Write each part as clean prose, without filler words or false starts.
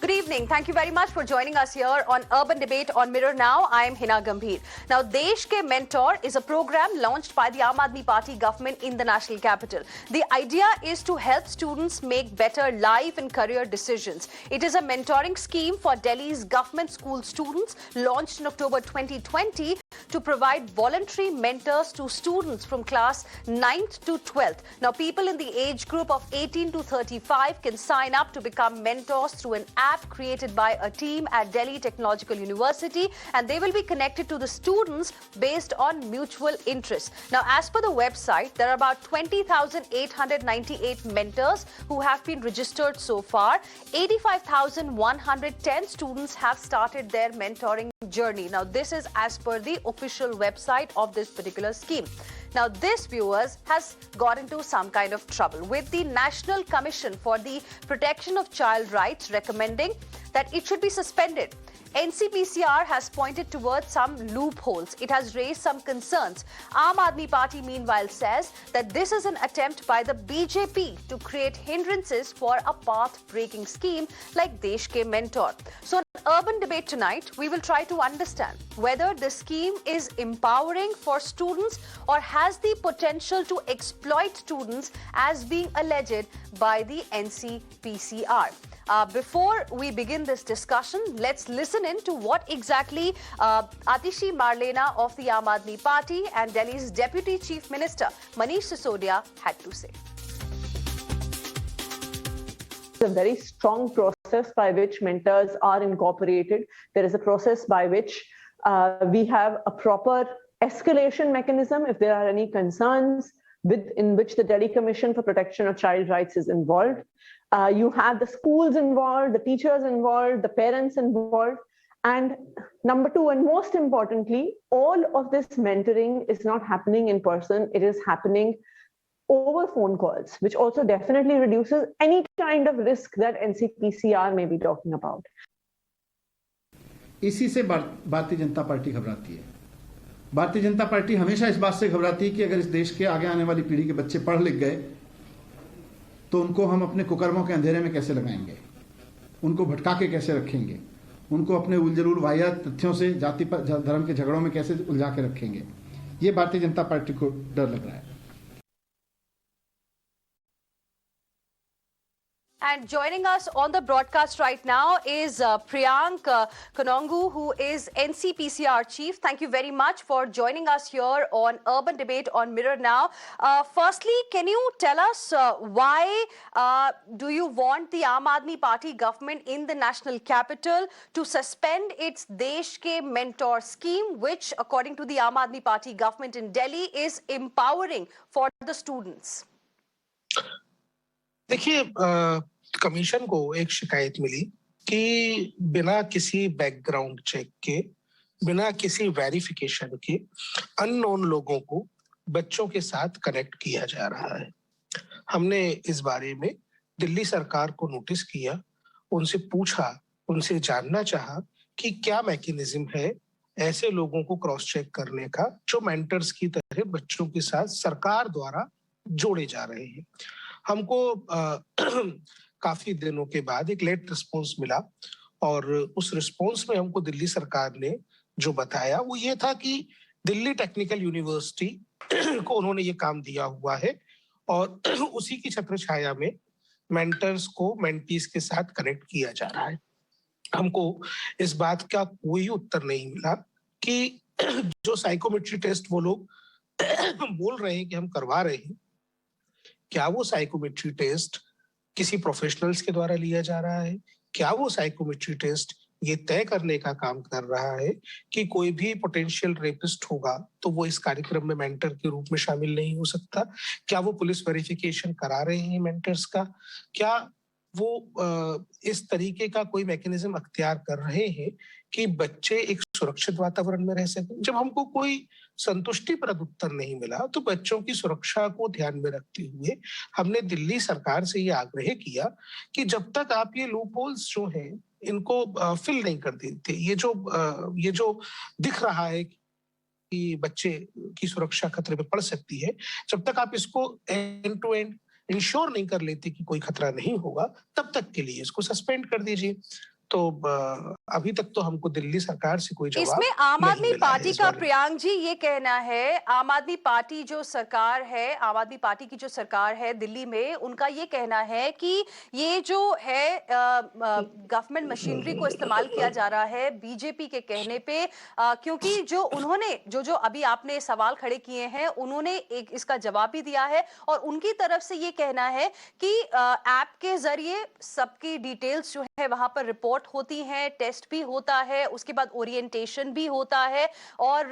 Good evening. Thank you very much for joining us here on Urban Debate on Mirror Now. I am Hina Gambhir. Now, Desh Ke Mentor is a program launched by the Aam Aadmi Party government in the national capital. The idea is to help students make better life and career decisions. It is a mentoring scheme for Delhi's government school students launched in October 2020 to provide voluntary mentors to students from class 9th to 12th. Now, people in the age group of 18 to 35 can sign up to become mentors through an app created by a team at Delhi Technological University, and they will be connected to the students based on mutual interests. Now, as per the website, there are about 20,898 mentors who have been registered so far. 85,110 students have started their mentoring journey. Now, this is as per the official website of this particular scheme. Now, this, viewers, has got into some kind of trouble with the National Commission for the Protection of Child Rights recommending that it should be suspended. NCPCR has pointed towards some loopholes. It has raised some concerns. Aam Aadmi Party, meanwhile, says that this is an attempt by the BJP to create hindrances for a path-breaking scheme like Desh Ke Mentor. So, in Urban Debate tonight, we will try to understand whether the scheme is empowering for students or has the potential to exploit students as being alleged by the NCPCR. Before we begin this discussion, let's listen in to what exactly Atishi Marlena of the Aam Aadmi Party and Delhi's Deputy Chief Minister Manish Sisodia had to say. A very strong process by which mentors are incorporated. There is a process by which we have a proper escalation mechanism if there are any concerns in which the Delhi Commission for Protection of Child Rights is involved. You have the schools involved, the teachers involved, the parents involved. And number two, and most importantly, all of this mentoring is not happening in person. It is happening over phone calls, which also definitely reduces any kind of risk that NCPCR may be talking about. इसी से Bharatiya Janata party घबराती है। Bharatiya Janata party हमेशा इस बात से घबराती है कि अगर इस देश के आगे आने वाली पीढ़ी के बच्चे पढ़ लिख गए तो उनको हम अपने कुकर्मों के अंधेरे में कैसे लगाएंगे, उनको भटका के कैसे रखेंगे, उनको अपने उलझुल वाहियात तथ्यों से जाति धर्म के झगड़ों में कैसे उलझा के रखेंगे। ये भारतीय जनता पार्टी को डर लग रहा है। And joining us on the broadcast right now is Priyank Konongu, who is NCPCR Chief. Thank you very much for joining us here on Urban Debate on Mirror Now. Firstly, can you tell us why do you want the Aam Aadmi Party government in the national capital to suspend its Desh Ke Mentor scheme, which, according to the Aam Aadmi Party government in Delhi, is empowering for the students? देखिए, commission को एक शिकायत मिली कि बिना किसी background check के, बिना किसी वेरिफिकेशन के अननोन लोगों को बच्चों के साथ कनेक्ट किया जा रहा है। हमने इस बारे में दिल्ली सरकार को नोटिस किया, उनसे पूछा, उनसे जानना चाहा कि क्या मैकेनिज्म है ऐसे लोगों को क्रॉस चेक करने का जो मेंटर्स की तरह बच्चों के साथ सरकार द्वारा जोड़े जा रहे हैं। हमको काफी दिनों के बाद एक लेट रिस्पॉन्स मिला और उस रिस्पॉन्स में हमको दिल्ली सरकार ने जो बताया वो ये था कि दिल्ली टेक्निकल यूनिवर्सिटी को उन्होंने ये काम दिया हुआ है और उसी की छत्र छाया में मेंटर्स को मेंटीज के साथ कनेक्ट किया जा रहा है। हमको इस बात का कोई उत्तर नहीं मिला कि जो साइकोमेट्री टेस्ट वो लोग बोल रहे हैं कि हम करवा रहे हैं, क्या वो साइकोमेट्री टेस्ट किसी प्रोफेशनल्स के द्वारा लिया जा रहा है? क्या वो साइकोमेट्री टेस्ट ये तय करने का काम कर रहा है कि कोई भी पोटेंशियल रेपिस्ट होगा तो वो इस कार्यक्रम में मेंटर के रूप में शामिल नहीं हो सकता? क्या वो पुलिस वेरिफिकेशन करा रहे हैं मेंटर्स का? क्या वो इस तरीके का कोई मैकेनिज्म अख्तियार कर रहे हैं कि बच्चे एक सुरक्षित वातावरण में रह सकें? जब हमको कोई संतुष्टिप्रद उत्तर नहीं मिला तो बच्चों की सुरक्षा को ध्यान में रखते हुए हमने दिल्ली सरकार से ये आग्रह किया कि जब तक आप ये लूपहोल्स जो हैं इनको फिल नहीं कर देते, ये जो दिख रहा है कि बच्चे की सुरक्षा खतरे में पड़ सकती है, जब तक आप इसको एंड टू एंड इंश्योर नहीं कर लेते कि कोई खतरा नहीं होगा, तब तक के लिए इसको सस्पेंड कर दीजिए। तो अभी तक तो हमको दिल्ली सरकार से कोई जवाब इसमें आम नहीं आदमी मिला है पार्टी इस का बारे में। प्रियांक जी ये कहना है, आम आदमी पार्टी जो सरकार है, आम आदमी पार्टी की जो सरकार है दिल्ली में, उनका ये कहना है कि ये जो है गवर्नमेंट मशीनरी को इस्तेमाल किया जा रहा है बीजेपी के कहने पे, क्योंकि जो उन्होंने जो अभी आपने सवाल खड़े किए हैं उन्होंने एक इसका जवाब भी दिया है और उनकी तरफ से ये कहना है कि ऐप के जरिए सबकी डिटेल्स जो है वहां पर रिपोर्ट होती हैं, टेस्ट भी होता है, उसके बाद ओरिएंटेशन भी होता है और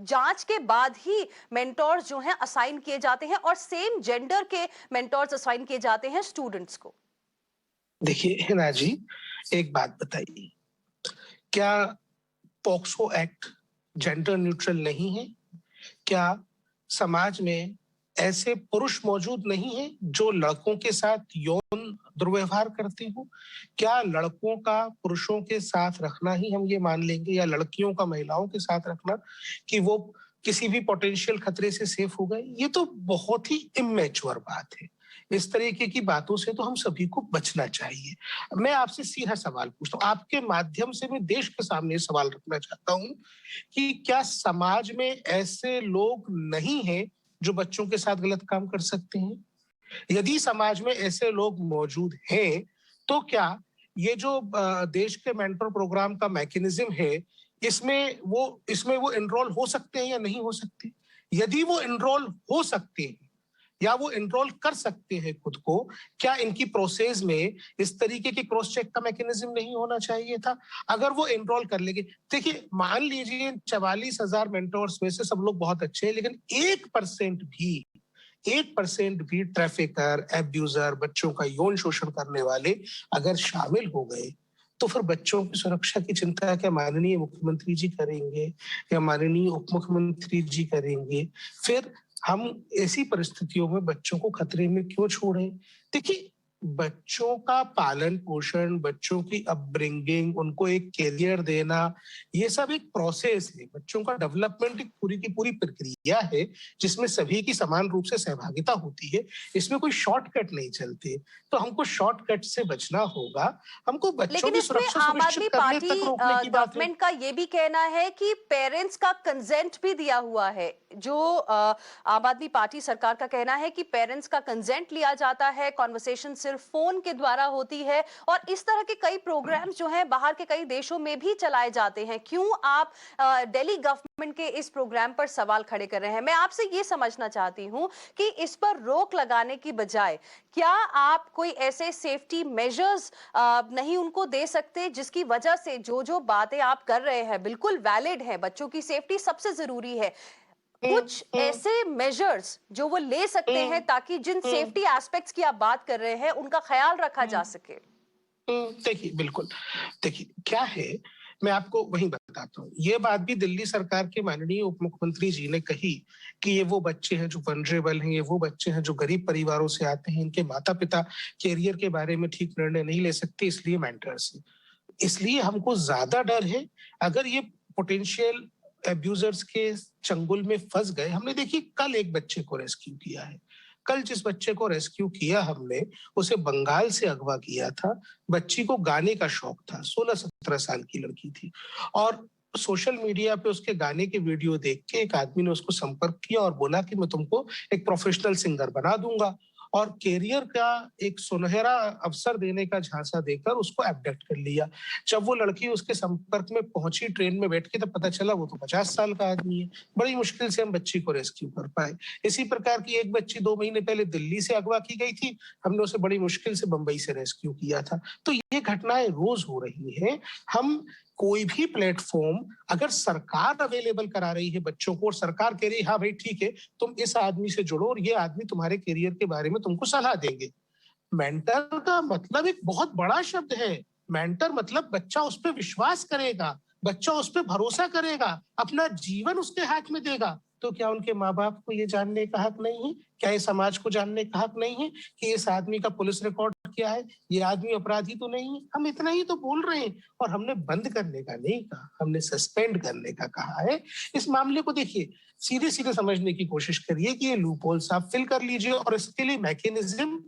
जांच के बाद ही मेंटोर्स जो हैं असाइन किए जाते हैं और सेम जेंडर के मेंटोर्स असाइन किए जाते हैं स्टूडेंट्स को। देखिए हिना जी, एक बात बताइए, क्या पॉक्सो एक्ट जेंडर न्यूट्रल नहीं है? क्या समाज में ऐसे पुरुष मौजूद नहीं है जो लड़कों के साथ यौन दुर्व्यवहार करते हो? क्या लड़कों का पुरुषों के साथ रखना ही हम ये मान लेंगे, या लड़कियों का महिलाओं के साथ रखना कि वो किसी भी पोटेंशियल खतरे से सेफ हो गए? ये तो बहुत ही इमेच्योर बात है। इस तरीके की बातों से तो हम सभी को बचना चाहिए। मैं आपसे सीधा सवाल पूछता हूँ, आपके माध्यम से मैं देश के सामने सवाल रखना चाहता हूँ कि क्या समाज में ऐसे लोग नहीं हैं जो बच्चों के साथ गलत काम कर सकते हैं? यदि समाज में ऐसे लोग मौजूद हैं, तो क्या ये जो देश के मेंटर प्रोग्राम का मैकेनिज्म है, इसमें वो एनरोल हो सकते हैं या नहीं हो सकते? यदि वो एनरोल हो सकते हैं या वो एनरोल कर सकते हैं खुद को, क्या इनकी प्रोसेस में इस तरीके के क्रॉस चेक का मैकेनिज्म नहीं होना चाहिए था? अगर वो एनरोल कर लेंगे, देखिए मान लीजिए 44,000 मेंटोर्स में से सब लोग बहुत अच्छे हैं, लेकिन 1% भी ट्रैफिकर, एब्यूजर, बच्चों का यौन शोषण करने वाले अगर शामिल हो गए, तो फिर बच्चों की सुरक्षा की चिंता क्या माननीय मुख्यमंत्री जी करेंगे या माननीय उप मुख्यमंत्री जी करेंगे? फिर हम ऐसी परिस्थितियों में बच्चों को खतरे में क्यों छोड़ें? देखिए, बच्चों का पालन पोषण, बच्चों की अपब्रिंगिंग, उनको एक कैरियर देना, ये सब एक प्रोसेस है। बच्चों का डेवलपमेंट एक पूरी की पूरी प्रक्रिया है जिसमें सभी की समान रूप से सहभागिता होती है। इसमें कोई शॉर्टकट नहीं चलते, तो हमको शॉर्टकट से बचना होगा। हमको बच्चों लेकिन की इसमें सुरक्षा आम सुनिश्चित आदमी करने पार्टी तक रोकने की बात है। गवर्नमेंट का ये भी कहना है कि पेरेंट्स का कंसेंट भी दिया हुआ है। जो आम आदमी पार्टी सरकार का कहना है कि पेरेंट्स का कंसेंट लिया जाता है, कॉन्वर्सेशन सिर्फ फोन के द्वारा होती है और इस तरह के कई प्रोग्राम्स जो हैं बाहर के कई देशों में भी चलाए जाते हैं। क्यों आप दिल्ली गवर्नमेंट के इस प्रोग्राम पर सवाल खड़े कर रहे हैं? मैं आपसे ये समझना चाहती हूं कि इस पर रोक लगाने की बजाय क्या आप कोई ऐसे सेफ्टी मेजर्स नहीं उनको दे सकते जिसकी वजह से जो बातें आप कर रहे हैं बिल्कुल वैलिड है, बच्चों की सेफ्टी सबसे जरूरी है, कुछ ऐसे मेजर्स जो वो ले सकते हैं ताकि जिन सेफ्टी एस्पेक्ट्स की आप बात कर रहे हैं उनका ख्याल रखा जा सके? देखिए, बिल्कुल, देखिए क्या है, मैं आपको वही बताता हूँ। ये बात भी दिल्ली सरकार के माननीय उप मुख्यमंत्री जी ने कही कि ये वो बच्चे हैं जो वल्नरेबल हैं, ये वो बच्चे हैं जो गरीब परिवारों से आते हैं, इनके माता पिता कैरियर के बारे में ठीक निर्णय नहीं ले सकते, इसलिए मेंटर्स हैं। इसलिए हमको ज्यादा डर है अगर ये पोटेंशियल एब्यूजर्स के चंगुल में फंस गए। हमने देखिए कल एक बच्चे को रेस्क्यू किया है। कल जिस बच्चे को रेस्क्यू किया हमने, उसे बंगाल से अगवा किया था। बच्ची को गाने का शौक था, 16-17 साल की लड़की थी, और सोशल मीडिया पे उसके गाने के वीडियो देख के एक आदमी ने उसको संपर्क किया और बोला कि मैं तुमको एक प्रोफेशनल सिंगर बना दूंगा, और कैरियर का एक सुनहरा अवसर देने का झांसा देकर उसको एब्डक्ट कर लिया। जब वो लड़की उसके संपर्क में पहुंची ट्रेन में बैठ के, तब पता चला वो तो 50 साल का आदमी है। बड़ी मुश्किल से हम बच्ची को रेस्क्यू कर पाए। इसी प्रकार की एक बच्ची 2 महीने पहले दिल्ली से अगवा की गई थी, हमने उसे बड़ी मुश्किल से बंबई से रेस्क्यू किया था। तो ये घटनाएं रोज हो रही हैं। हम कोई भी प्लेटफॉर्म अगर सरकार अवेलेबल करा रही है बच्चों को, और सरकार कह रही है हाँ भाई ठीक है, तुम इस आदमी से जुड़ो और ये आदमी तुम्हारे करियर के बारे में तुमको सलाह देंगे। मेंटर का मतलब एक बहुत बड़ा शब्द है। मेंटर मतलब बच्चा उस पर विश्वास करेगा, बच्चा उस पर भरोसा करेगा, अपना जीवन उसके हाथ में देगा। तो क्या उनके माँ बाप को ये जानने का हक नहीं है? क्या ये समाज को जानने का हक नहीं है कि इस आदमी का पुलिस रिकॉर्ड क्या है, ये आदमी अपराधी तो नहीं है? हम इतना ही तो बोल रहे हैं, और हमने बंद करने का नहीं कहा, हमने सस्पेंड करने का कहा है। इस मामले को देखिए, सीधे सीधे समझने की कोशिश करिए कि ये लूप होल्स आप फिल कर लीजिए, और इसके लिए मैकेनिज्म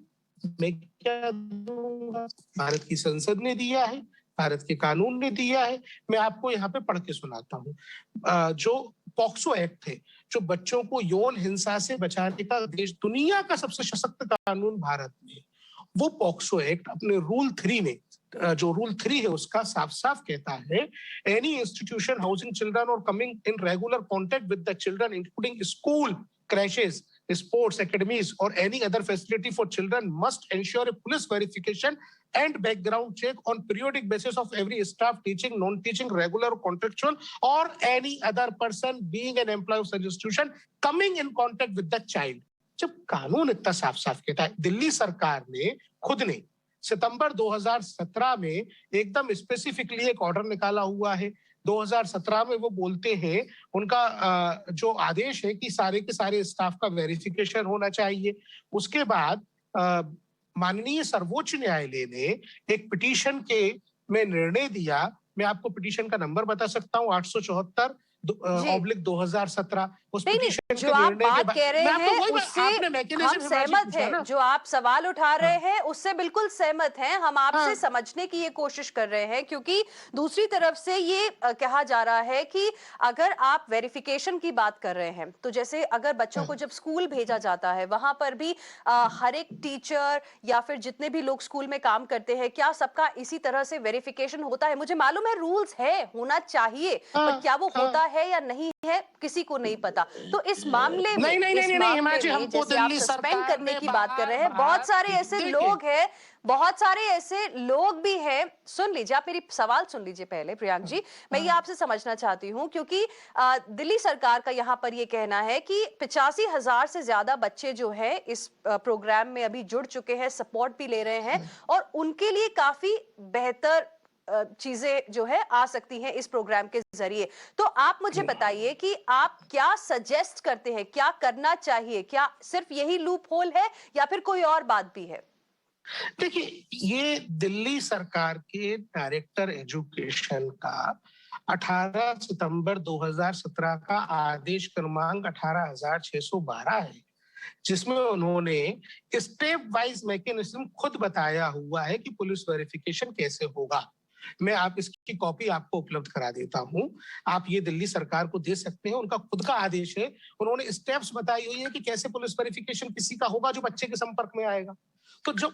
मैं क्या दूंगा, भारत की संसद ने दिया है, भारत के कानून ने दिया है। मैं आपको यहाँ पे पढ़ के सुनाता हूँ। जो पॉक्सो एक्ट है, जो बच्चों को यौन हिंसा से बचाने का देश दुनिया का सबसे सशक्त कानून भारत में, वो पॉक्सो एक्ट अपने रूल 3 में, जो रूल 3 है उसका साफ साफ कहता है, एनी इंस्टीट्यूशन हाउसिंग चिल्ड्रन और coming in regular contact with the children including school, crashes, sports academies or any other facility for children must ensure a police verification and background check on periodic basis of every staff, teaching, non-teaching, regular, contractual or any other person being an employee of such institution coming in contact with the child. जब कानून इतना साफ साफ कहता है, दिल्ली सरकार ने खुद ने सितंबर 2017 में एकदम स्पेसिफिकली एक ऑर्डर निकाला हुआ है। 2017 में वो बोलते हैं, उनका जो आदेश है कि सारे के सारे स्टाफ का वेरिफिकेशन होना चाहिए। उसके बाद माननीय सर्वोच्च न्यायालय ने एक पिटीशन के में निर्णय दिया। मैं आपको पिटीशन का नंबर बता सकता हूँ, 874/2017। उस पिटीशन जो आप बात कह रहे हैं उससे हम सहमत हैं, जो आप सवाल उठा रहे हैं उससे बिल्कुल सहमत हैं। हम आपसे समझने की ये कोशिश कर रहे हैं, क्योंकि दूसरी तरफ से ये कहा जा रहा है कि अगर आप वेरिफिकेशन की बात कर रहे हैं, तो जैसे अगर बच्चों को जब स्कूल भेजा जाता है, वहां पर भी हर एक टीचर या फिर जितने भी लोग स्कूल में काम करते हैं, क्या सबका इसी तरह से वेरिफिकेशन होता है? मुझे मालूम है रूल्स है, होना चाहिए, पर क्या वो होता है या नहीं है किसी को नहीं पता। तो इस मामले में जैसे आप सस्पेंड करने की बात कर रहे हैं, बहुत सारे ऐसे लोग हैं, बहुत सारे ऐसे लोग भी हैं। सुन लीजिए, आप मेरी सवाल सुन लीजिए पहले प्रियांक जी। मैं ये आपसे समझना चाहती हूँ, क्योंकि दिल्ली सरकार का यहाँ पर ये कहना है कि 85,000 से ज्यादा बच्चे जो है इस प्रोग्राम में अभी जुड़ चुके हैं, सपोर्ट भी ले रहे हैं, और उनके लिए काफी बेहतर चीजें जो है आ सकती हैं इस प्रोग्राम के जरिए। तो आप मुझे बताइए कि आप क्या सजेस्ट करते हैं, क्या करना चाहिए? क्या सिर्फ यही लूप होल है या फिर कोई और बात भी है? देखिए, ये दिल्ली सरकार के डायरेक्टर एजुकेशन का 18 सितंबर 2017 का आदेश क्रमांक 18,612 है, जिसमें उन्होंने स्टेप वाइज मैकेनिज्म खुद बताया हुआ है कि पुलिस वेरिफिकेशन कैसे होगा। मैं आप इसकी कॉपी आपको उपलब्ध करा देता हूं, आप ये दिल्ली सरकार को दे सकते हैं। उनका खुद का आदेश है, उन्होंने स्टेप्स बताई हुई है कि कैसे पुलिस वेरिफिकेशन किसी का होगा जो बच्चे के संपर्क में आएगा। तो जो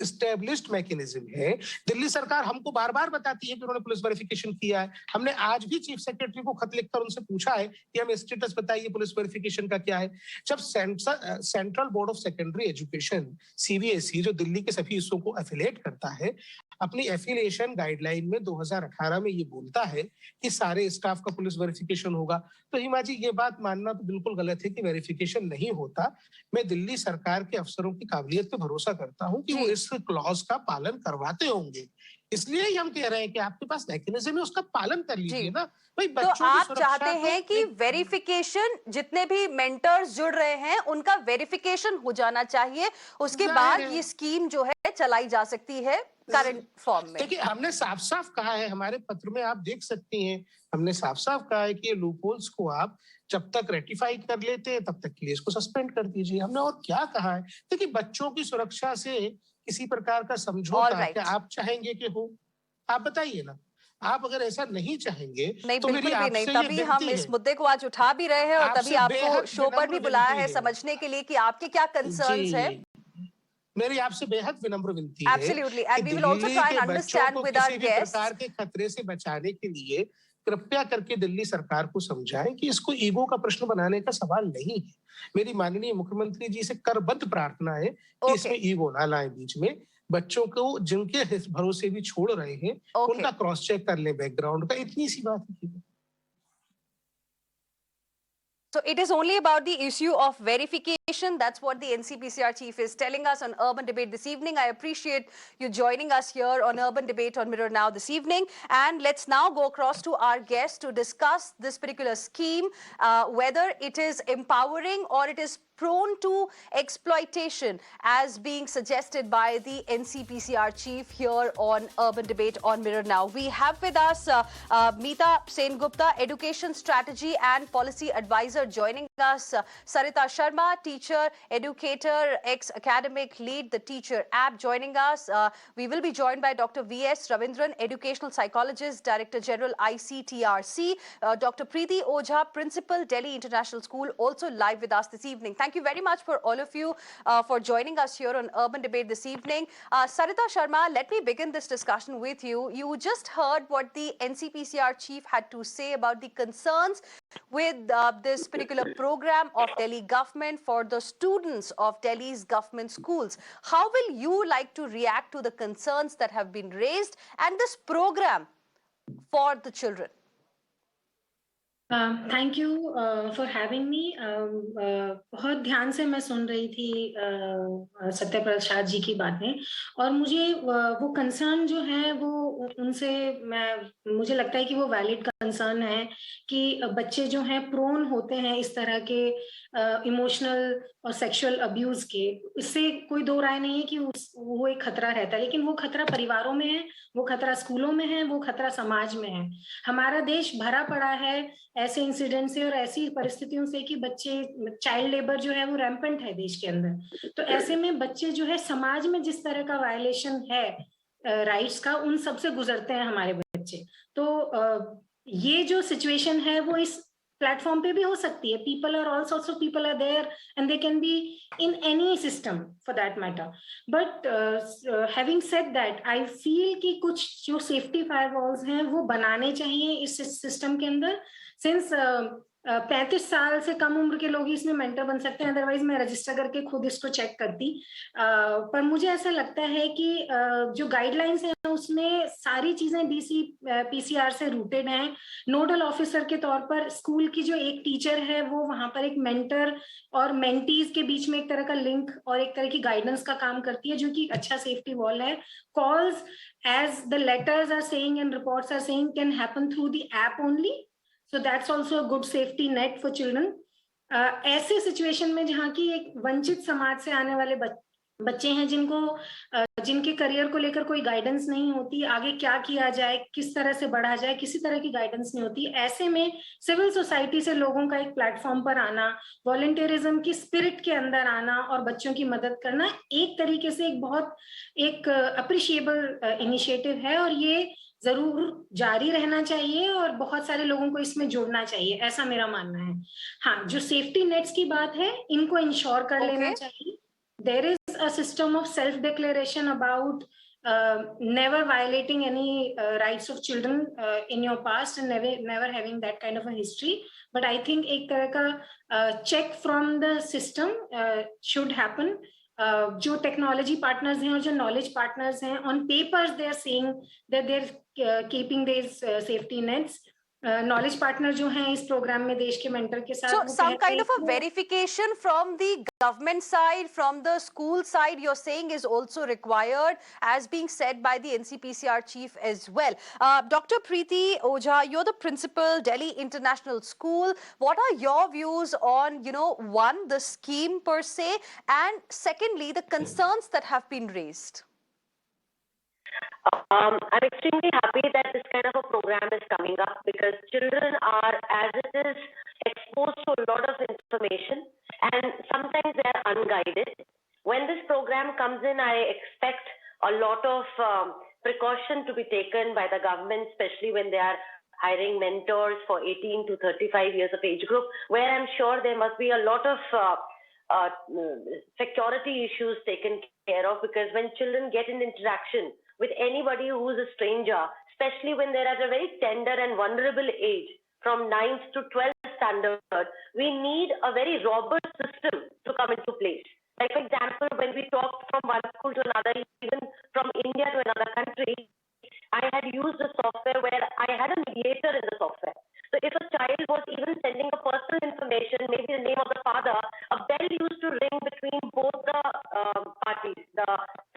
एस्टेब्लिश्ड मैकेनिज्म है, दिल्ली सरकार हमको बार बार बताती है कि उन्होंने पुलिस वेरिफिकेशन किया है। हमने आज भी चीफ सेक्रेटरी को खत लिखकर उनसे पूछा है कि हमें स्टेटस बताइए पुलिस वेरिफिकेशन का क्या है। जब central board of secondary education CBSE, जो दिल्ली के सभी हिस्सों को एफिलिएट करता है, अपनी एफिलिएशन गाइडलाइन में 2018 में ये बोलता है कि सारे स्टाफ का पुलिस वेरिफिकेशन होगा। तो हिमा जी, ये बात मानना तो बिल्कुल गलत है कि वेरिफिकेशन नहीं होता। मैं दिल्ली सरकार के अफसरों की काबिलियत पे भरोसा करता हूं कि वो इस क्लॉज का पालन करवाते होंगे। इसलिए ही हम कह रहे हैं कि आपके पास मैकेनिज्म है, उसका पालन कर लीजिए ना भाई। बच्चों तो आप चाहते हैं कि वेरिफिकेशन, जितने भी मेंटर्स जुड़ रहे हैं उनका वेरिफिकेशन हो जाना चाहिए, उसके बाद ये स्कीम जो है चलाई जा सकती है करंट फॉर्म में। देखिए, हमने साफ साफ कहा है, हमारे पत्र में आप देख सकती हैं, हमने साफ साफ कहा है कि ये लूपहोल्स को आप जब तक रेटिफाई कर लेते हैं तब तक के लिए इसको सस्पेंड कर दीजिए। हमने और क्या कहा है? देखिए, बच्चों की सुरक्षा से किसी प्रकार का समझौता क्या आप चाहेंगे कि हो? आप बताइए ना। आप अगर ऐसा नहीं चाहेंगे नहीं, तो बिल्कुल भी नहीं। तभी हम इस मुद्दे को आज उठा भी रहे हैं और तभी आपको शो पर भी बुलाया है समझने के लिए कि आपके क्या कंसर्न्स है। मेरी आपसे बेहद विनम्र विनती है। Absolutely, and we will also try and understand with our guests. प्रकार के खतरे से बचाने के लिए कृपया करके दिल्ली सरकार को समझाएं कि इसको ईगो का प्रश्न बनाने का सवाल नहीं है। मेरी माननीय मुख्यमंत्री जी से करबद्ध प्रार्थना है कि इसमें ईगो ना लाएं बीच में। बच्चों को जिनके भरोसे भी छोड़ रहे हैं उनका क्रॉस चेक कर ले बैकग्राउंड का, इतनी सी बात है। So it is only about the issue of verification. That's what the NCPCR chief is telling us on Urban Debate this evening. I appreciate you joining us here on Urban Debate on Mirror Now this evening. And let's now go across to our guest to discuss this particular scheme, whether it is empowering or it is prone to exploitation as being suggested by the NCPCR chief here on Urban Debate on Mirror Now. We have with us Meeta Sengupta, Education Strategy and Policy Advisor, joining us. Sarita Sharma, Teacher teacher, educator, ex-academic lead, the Teacher app, joining us. We will be joined by Dr. V.S. Ravindran, educational psychologist, Director General ICTRC, Dr. Preeti Ojha, Principal, Delhi International School, also live with us this evening. Thank you very much for all of you for joining us here on Urban Debate this evening. Sarita Sharma, let me begin this discussion with you. You just heard what the NCPCR chief had to say about the concerns with this particular program of Delhi government for the students of Delhi's government schools. How will you like to react to the concerns that have been raised and this program for the children? Thank you for having me. बहुत ध्यान से मैं सुन रही थी सत्य प्रसाद जी की बातें, और मुझे वो कंसर्न जो है वो उनसे मुझे लगता है कि वो वैलिड कंसर्न है कि बच्चे जो हैं प्रोन होते हैं इस तरह के इमोशनल और सेक्सुअल अब्यूज के। इससे कोई दो राय नहीं है कि वो एक खतरा रहता है, लेकिन वो खतरा परिवारों में है, वो खतरा स्कूलों में है, वो खतरा समाज में है। हमारा देश भरा पड़ा है ऐसे इंसिडेंट से और ऐसी परिस्थितियों से कि बच्चे, चाइल्ड लेबर जो है वो रैम्पेंट है देश के अंदर। तो ऐसे में बच्चे जो है समाज में जिस तरह का वायलेशन है राइट्स का, उन सब से गुजरते हैं हमारे बच्चे। तो ये जो सिचुएशन है वो इस प्लेटफॉर्म पे भी हो सकती है। People are all sorts of people are there and they can be in any system for that matter. But having said that, I feel कि कुछ जो सेफ्टी फायरवॉल्स हैं वो बनाने चाहिए इस सिस्टम के अंदर। सिंस 35 साल से कम उम्र के लोग ही इसमें मेंटर बन सकते हैं, अदरवाइज मैं रजिस्टर करके खुद इसको चेक करती। पर मुझे ऐसा लगता है कि जो गाइडलाइंस है उसमें सारी चीजें डीसी पीसीआर से रूटेड हैं। नोडल ऑफिसर के तौर पर स्कूल की जो एक टीचर है वो वहां पर एक मेंटर और मेंटीज के बीच में एक तरह का लिंक और एक तरह की गाइडेंस का काम करती है, जो कि अच्छा सेफ्टी वॉल है। Calls, as the letters are saying and reports are saying, can happen through the app only, so that's also a good safety net for children. ऐसे सिचुएशन में जहाँ की एक वंचित समाज से आने वाले बच्चे हैं जिनके करियर को लेकर कोई गाइडेंस नहीं होती, आगे क्या किया जाए, किस तरह से बढ़ा जाए, किसी तरह की गाइडेंस नहीं होती। ऐसे में सिविल सोसाइटी से लोगों का एक प्लेटफॉर्म पर आना, वॉलंटियरिज्म की स्पिरिट के अंदर आना और बच्चों की मदद करना एक तरीके से एक अप्रिशिएबल इनिशिएटिव है, और ये जरूर जारी रहना चाहिए और बहुत सारे लोगों को इसमें जोड़ना चाहिए, ऐसा मेरा मानना है। हाँ, जो सेफ्टी नेट्स की बात है इनको इंश्योर कर लेना चाहिए। There is a system of self declaration about never violating any rights of children in your past and never having that kind of a history, but I think एक तरह का check from the system should happen. जो technology partners हैं और जो knowledge partners हैं, on papers they are saying that they are keeping this safety nets. Knowledge partner जो हैं इस प्रोग्राम में देश के मेंटर के साथ, so some kind of a verification from the government side, from the school side, you're saying is also required, as being said by the NCPCR chief as well. Dr. Preeti Ojha, you're the principal, Delhi International School. What are your views on, one, the scheme per se, and secondly, the concerns that have been raised? I'm extremely happy that this kind of a program is coming up, because children are, as it is, exposed to a lot of information and sometimes they are unguided. When this program comes in, I expect a lot of precaution to be taken by the government, especially when they are hiring mentors for 18 to 35 years of age group, where I'm sure there must be a lot of security issues taken care of, because when children get in interaction with anybody who is a stranger, especially when they're at a very tender and vulnerable age, from 9th to 12th standard, we need a very robust system to come into place. Like, for example, when we talk from one school to another, even from India to another country, I had used a software where I had a mediator in the software. So if a child was even sending a personal information, maybe the name of the father, a bell used to ring between both the parties, the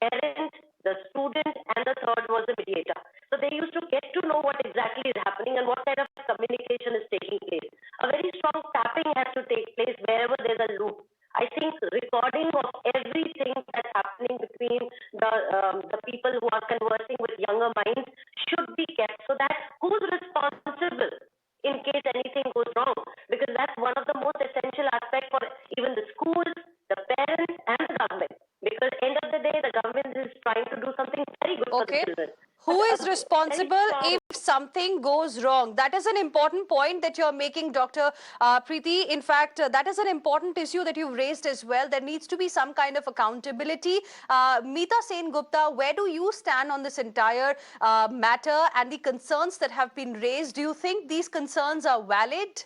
parent, the student, and the third was the mediator. So they used to get to know what exactly is happening and what kind of communication is taking place. A very strong tapping has to take place wherever there's a loop. I think recording of everything that's happening between the people who are conversing with younger minds should be kept, so that who's responsible in case anything goes wrong, because that's one of the most essential aspects for even the schools, trying to do something very good for the Okay. children. Who But is responsible if something goes wrong? That is an important point that you're making, Dr. Preeti. In fact, that is an important issue that you've raised as well. There needs to be some kind of accountability. Meeta Sen Gupta, where do you stand on this entire matter and the concerns that have been raised? Do you think these concerns are valid?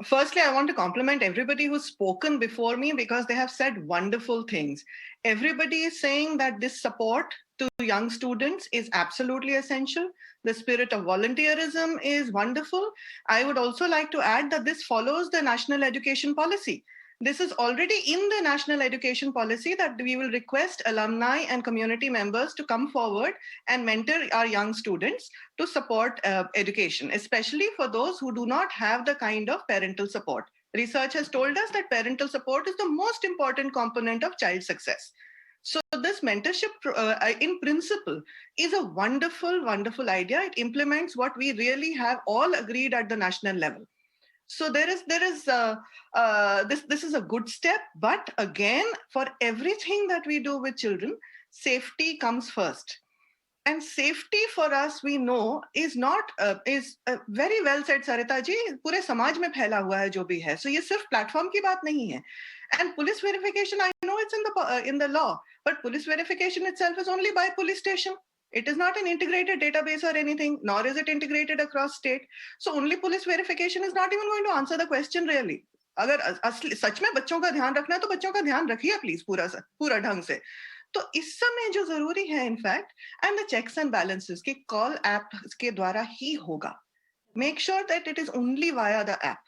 Firstly, I want to compliment everybody who's spoken before me because they have said wonderful things. Everybody is saying that this support to young students is absolutely essential. The spirit of volunteerism is wonderful. I would also like to add that this follows the National Education Policy. This is already in the National Education Policy that we will request alumni and community members to come forward and mentor our young students to support education, especially for those who do not have the kind of parental support. Research has told us that parental support is the most important component of child success. So this mentorship in principle is a wonderful, wonderful idea. It implements what we really have all agreed at the national level. So this is a good step, but again, for everything that we do with children, safety comes first. And safety for us, we know, is not is very well said, Sarita ji. पूरे समाज में फैला हुआ है जो भी है. So ये सिर्फ platform की बात नहीं है. And police verification, I know it's in the law, but police verification itself is only by police station. It is not an integrated database or anything, nor is it integrated across state. So only police verification is not even going to answer the question really. अगर सच में बच्चों का ध्यान रखना है तो बच्चों का ध्यान रखिए प्लीज पूरा ढंग से. तो इस समय जो जरूरी है in fact and the checks and balances कि कॉल ऐप के द्वारा ही होगा. Make sure that it is only via the app.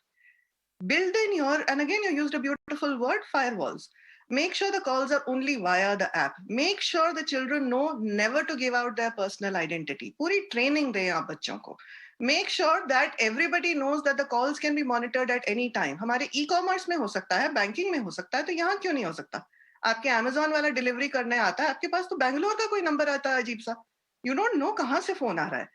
Build in your, and again you used a beautiful word, firewalls. Make sure the calls are only via the app. Make sure the children know never to give out their personal identity. पूरी training दें आप बच्चों को. Make sure that everybody knows that the calls can be monitored at any time. हमारे e-commerce में हो सकता है, banking में हो सकता है, तो यहाँ क्यों नहीं हो सकता? आपके Amazon वाला डिलीवरी करने आता है, आपके पास तो बैंगलोर का कोई नंबर आता है अजीब सा. You don't know कहाँ से फोन आ रहा है.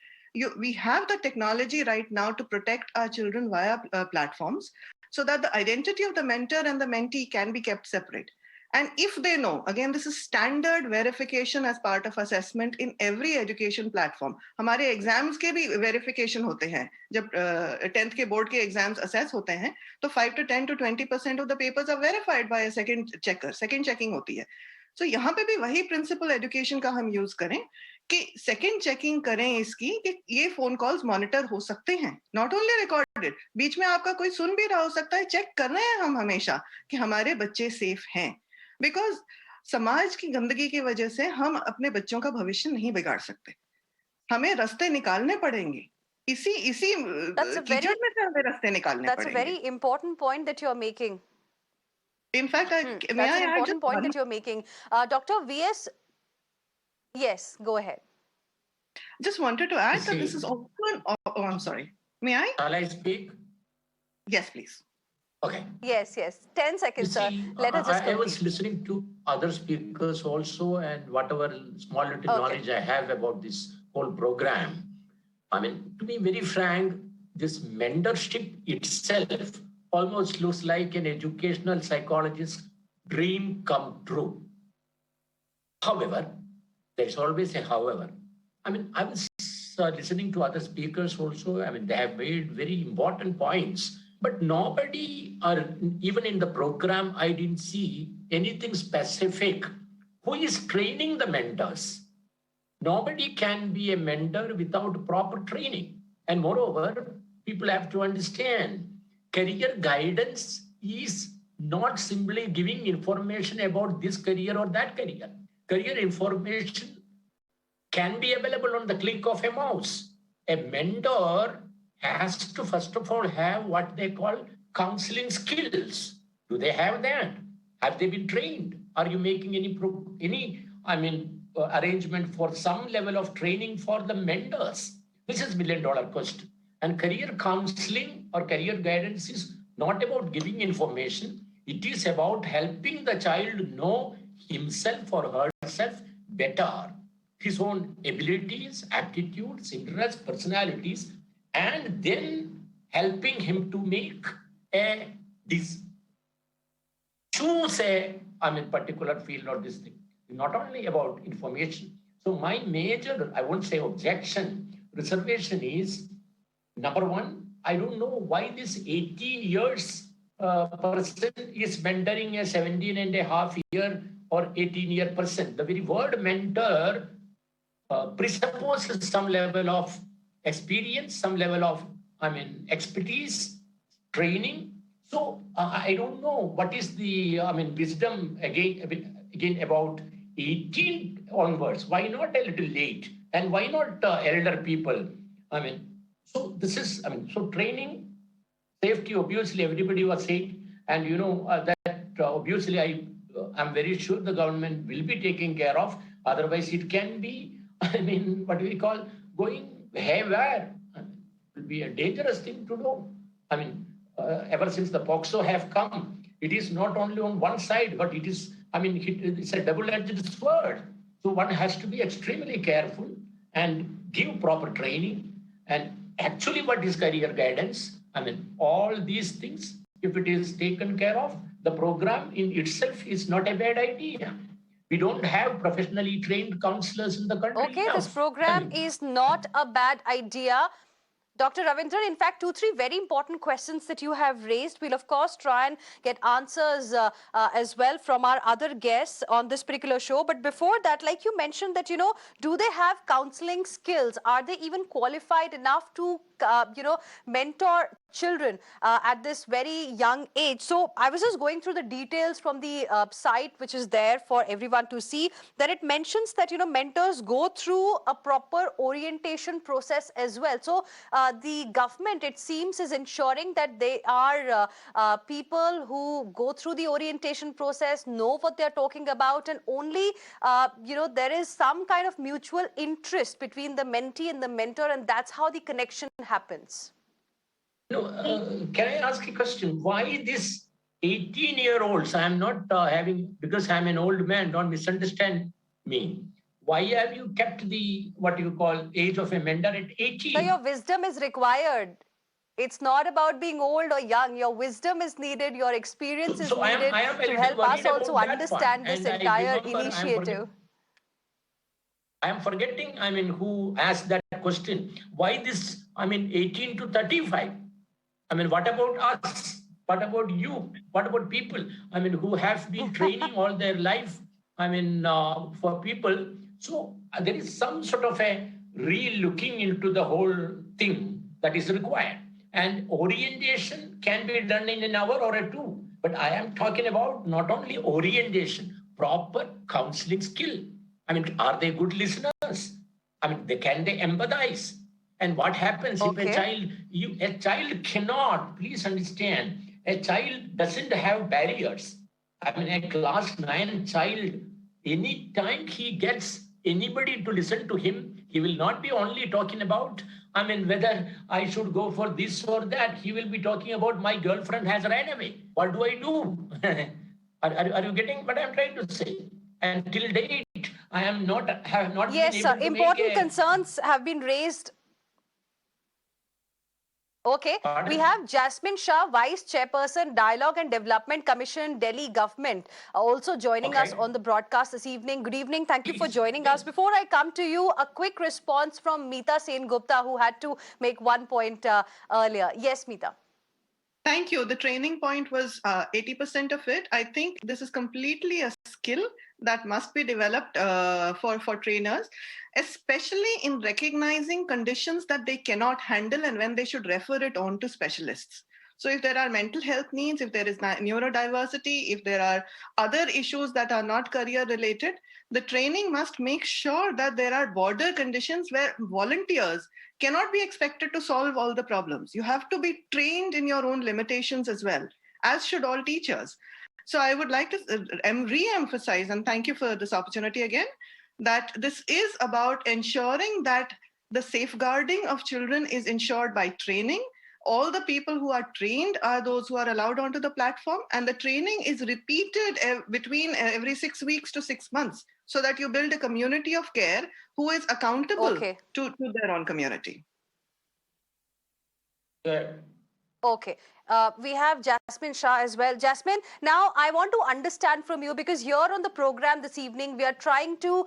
We have the technology right now to protect our children via platforms so that the identity of the mentor and the mentee can be kept separate. And if they know, again, this is standard verification as part of assessment in every education platform. हमारे exams के भी verification होते हैं. जब 10th के board के exams assess होते हैं, तो 5 to 10 to 20% of the papers are verified by a second checker. Second checking होती है. So यहाँ पे भी वही principal education का हम use करें कि second checking करें इसकी कि ये phone calls monitor हो सकते हैं. Not only recorded. बीच में आपका कोई सुन भी रहा हो सकता है. Check कर रहे हैं हम हमेशा कि हमारे बच्चे safe हैं. बिकॉज समाज की गंदगी की वजह से हम अपने बच्चों का भविष्य नहीं बिगाड़ सकते. हमें रास्ते निकालने पड़ेंगे. इसी कीचड़ में से हमें रास्ते निकालने पड़ेंगे. That's a very important point that you're making. In fact, that's an important point that you're making. Dr. VS, yes, go ahead. Just wanted to add that this is also oh, I'm sorry. May I? Shall I speak? Yes, please. Okay. Yes. 10 seconds, sir. Let us just I was listening to other speakers also, and whatever small little knowledge I have about this whole program. I mean, to be very frank, this mentorship itself almost looks like an educational psychologist's dream come true. However, there's always a however. I mean, I was listening to other speakers also. I mean, they have made very important points. But nobody, or even in the program, I didn't see anything specific. Who is training the mentors? Nobody can be a mentor without proper training. And moreover, people have to understand, career guidance is not simply giving information about this career or that career. Career information can be available on the click of a mouse. A mentor has to first of all have what they call counseling skills. Do they have that? Have they been trained? Are you making any arrangement for some level of training for the mentors? This is $1 million question. And career counseling or career guidance is not about giving information. It is about helping the child know himself or herself better, his own abilities, aptitudes, interests, personalities, and then helping him to make choose a particular field or this thing. not only about information. So my major, I won't say objection, reservation is, number one, I don't know why this 18 years person is mentoring a 17 and a half year or 18-year person. The very word mentor presupposes some level of experience, some level of, expertise, training. So I don't know what is the, wisdom again about 18 onwards. Why not a little late? And why not elder people? So this is, so training, safety, obviously everybody was saying, and that obviously I'm very sure the government will be taking care of. Otherwise, it can be, what do we call, going haywire. It will be a dangerous thing to do. Ever since the POCSO have come, it is not only on one side, but it is, it's a double-edged sword. So one has to be extremely careful and give proper training. And actually, what is career guidance? All these things, if it is taken care of, the program in itself is not a bad idea. We don't have professionally trained counselors in the country. Okay, now. this program is not a bad idea. Dr. Ravindran, in fact, 2-3 very important questions that you have raised. We'll, of course, try and get answers as well from our other guests on this particular show. But before that, like you mentioned that, do they have counseling skills? Are they even qualified enough to, mentor children at this very young age? So I was just going through the details from the site, which is there for everyone to see, that it mentions that, mentors go through a proper orientation process as well. So the government, it seems, is ensuring that they are people who go through the orientation process, know what they're talking about, and only, there is some kind of mutual interest between the mentee and the mentor, and that's how the connection happens. Can I ask a question? Why this 18-year-olds? I am not because I'm an old man, don't misunderstand me. Why have you kept the, what you call, age of a mentor at 18? So your wisdom is required. It's not about being old or young. Your wisdom is needed. Your experience is needed to help us also understand this entire initiative. I am forgetting, who asked that question. Why this, 18 to 35? What about us? What about you? What about people, who have been training all their life, for people? So there is some sort of a re-looking into the whole thing that is required. And orientation can be done in an hour or two. But I am talking about not only orientation, proper counseling skill. Are they good listeners? Can they empathize? And what happens if a child cannot, please understand, a child doesn't have barriers. A class 9 child, anytime he gets anybody to listen to him, he will not be only talking about, whether I should go for this or that. He will be talking about my girlfriend has ran away. What do I do? Are you getting what I'm trying to say? And till date, I have not yes, been able sir. to Important concerns have been raised. Okay, Pardon? we have Jasmine Shah, Vice Chairperson, Dialogue and Development Commission, Delhi Government, also joining us on the broadcast this evening. Good evening. Thank you for joining us. Before I come to you, a quick response from Meeta Sengupta, who had to make one point earlier. Yes, Meeta. Thank you. The training point was 80% of it. I think this is completely a skill that must be developed for trainers, especially in recognizing conditions that they cannot handle and when they should refer it on to specialists. So if there are mental health needs, if there is neurodiversity, if there are other issues that are not career related, the training must make sure that there are border conditions where volunteers cannot be expected to solve all the problems. You have to be trained in your own limitations as well, as should all teachers. So I would like to re-emphasize, and thank you for this opportunity again, that this is about ensuring that the safeguarding of children is ensured by training. All the people who are trained are those who are allowed onto the platform, and the training is repeated between every 6 weeks to 6 months, so that you build a community of care who is accountable to their own community. Okay. We have Jasmine Shah as well. Jasmine, now I want to understand from you, because here on the program this evening, we are trying to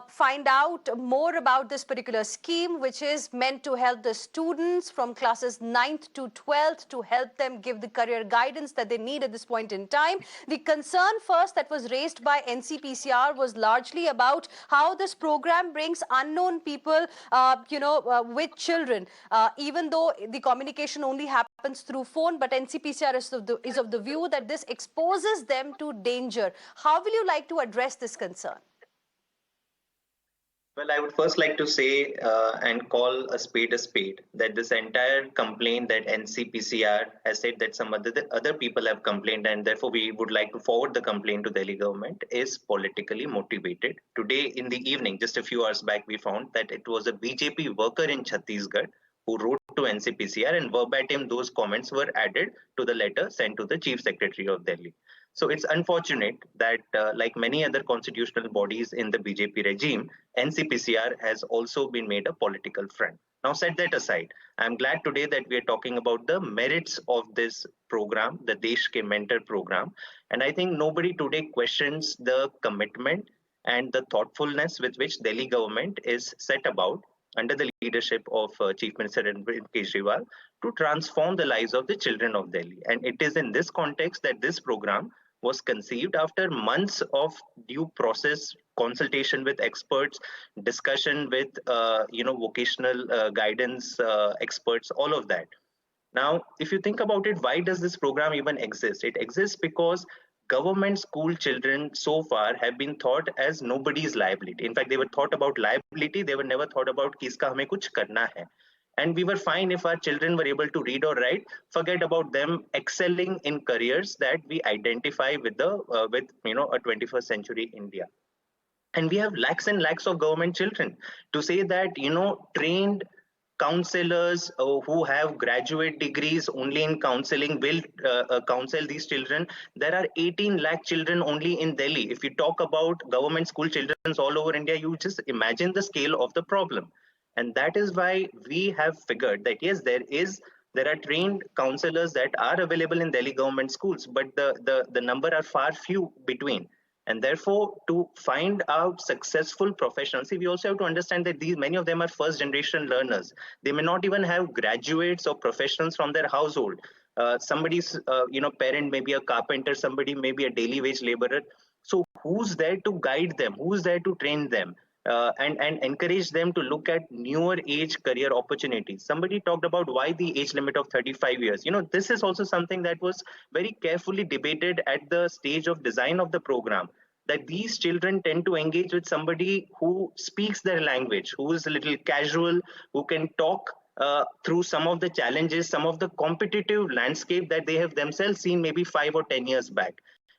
find out more about this particular scheme, which is meant to help the students from classes 9th to 12th, to help them give the career guidance that they need at this point in time. The concern first that was raised by NCPCR was largely about how this program brings unknown people, with children, even though the communication only happens through phone, but NCPCR is of the view that this exposes them to danger. How will you like to address this concern? Well, I would first like to say and call a spade, that this entire complaint that NCPCR has said that some other people have complained, and therefore we would like to forward the complaint to Delhi government, is politically motivated. Today in the evening, just a few hours back, we found that it was a BJP worker in Chhattisgarh who wrote to NCPCR, and verbatim those comments were added to the letter sent to the Chief Secretary of Delhi. So it's unfortunate that like many other constitutional bodies in the BJP regime, NCPCR has also been made a political front. Now, set that aside, I'm glad today that we are talking about the merits of this program, the Desh Ke Mentor program. And I think nobody today questions the commitment and the thoughtfulness with which Delhi government is set about, under the leadership of Chief Minister Arvind Kejriwal, to transform the lives of the children of Delhi. And it is in this context that this program was conceived after months of due process, consultation with experts, discussion with vocational guidance experts, all of that. Now, if you think about it, why does this program even exist? It exists because government school children so far have been thought as nobody's liability. In fact, they were thought about liability. They were never thought about ki iska hame kuch karna hai. And we were fine if our children were able to read or write. Forget about them excelling in careers that we identify with a 21st century India. And we have lakhs and lakhs of government children. To say that, trained counselors who have graduate degrees only in counseling will counsel these children. There are 18 lakh children only in Delhi. If you talk about government school children all over India, you just imagine the scale of the problem. And that is why we have figured that, yes, there are trained counselors that are available in Delhi government schools, but the number are far few between. And therefore, to find out successful professionals, we also have to understand that many of them are first generation learners. They may not even have graduates or professionals from their household. Somebody's parent may be a carpenter, somebody may be a daily wage laborer. So who's there to guide them? Who's there to train them? And encourage them to look at newer age career opportunities. Somebody talked about why the age limit of 35 years. This is also something that was very carefully debated at the stage of design of the program, that these children tend to engage with somebody who speaks their language, who is a little casual, who can talk through some of the challenges, some of the competitive landscape that they have themselves seen maybe 5 or 10 years back.